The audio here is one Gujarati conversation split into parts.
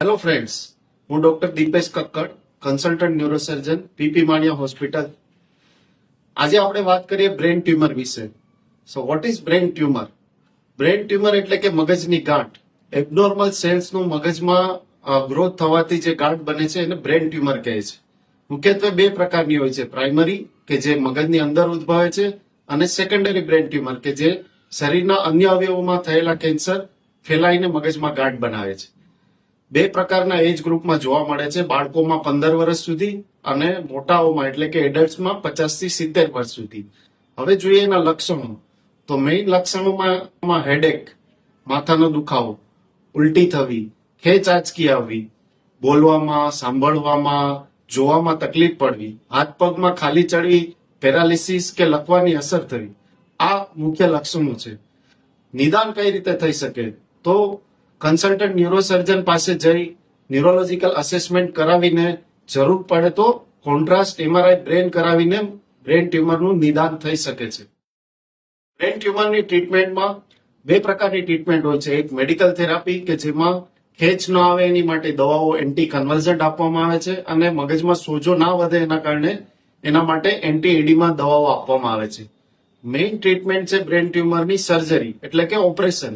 હેલો ફ્રેન્ડ્સ, હું doctor Dipesh Kakkar, consultant neurosurgeon, PP Maniya hospital. આજે આપણે વાત કરીએ બ્રેન ટ્યુમર વિશે. So what is brain tumour? Brain tumour એટલે કે મગજની ગાંઠ. એબનોર્મલ સેલ્સનું મગજમાં ગ્રોથ થવાથી જે ગાંઠ બને છે એને બ્રેન ટ્યુમર કહે છે. મુખ્યત્વે બે પ્રકારની હોય છે, પ્રાઇમરી કે જે મગજની અંદર ઉદ્ભવે છે અને સેકન્ડરી બ્રેન ટ્યુમર કે જે શરીરના અન્ય અવયવોમાં થયેલા કેન્સર ફેલાઈને મગજમાં ગાંઠ બનાવે છે. બે પ્રકારના એજ ગ્રુપમાં જોવા મળે છે, બાળકોમાં 15 વર્ષ સુધી અને મોટાઓમાં એટલે કે એડલ્ટ્સમાં 50 થી 70 વર્ષ સુધી. હવે જોઈએ એના લક્ષણો. તો મેઇન લક્ષણોમાં હેડેક, માથાનો દુખાવો, ઉલટી થવી, ખેંચ આંચકી આવવી, બોલવામાં, સાંભળવામાં, જોવામાં તકલીફ પડવી, હાથ પગમાં ખાલી ચડવી, પેરાલિસિસ કે લખવાની અસર થવી, આ મુખ્ય લક્ષણો છે. નિદાન કઈ રીતે થઈ શકે? તો કન્સલ્ટન્ટ ન્યુરોસર્જન પાસે જઈ ન્યુરોલોજીકલ અસેસમેન્ટ કરાવીને જરૂર પડે તો કોન્ટ્રાસ્ટ એમઆરઆઈ બ્રેન કરાવીને બ્રેન ટ્યુમરનું નિદાન થઈ શકે છે. બ્રેન ટ્યુમરની ટ્રીટમેન્ટમાં બે પ્રકારની ટ્રીટમેન્ટ હોય છે. એક મેડિકલ થેરાપી કે જેમાં ખેંચ ન આવે એની માટે દવાઓ એન્ટી કન્વલ્સન્ટ આપવામાં આવે છે અને મગજમાં સોજો ના વધે એના કારણે એના માટે એન્ટી એડીમા દવાઓ આપવામાં આવે છે. મેઇન ટ્રીટમેન્ટ છે બ્રેન ટ્યુમરની સર્જરી એટલે કે ઓપરેશન,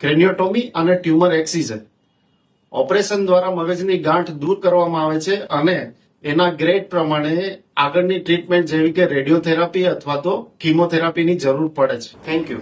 ક્રેનિયોટોમી અને ટ્યુમર એક્સિઝન. ઓપરેશન દ્વારા મગજની ગાંઠ દૂર કરવામાં આવે છે અને એના ગ્રેડ પ્રમાણે આગળની ટ્રીટમેન્ટ જેવી કે રેડિયોથેરાપી અથવા તો કીમોથેરાપીની જરૂર પડે છે. Thank you.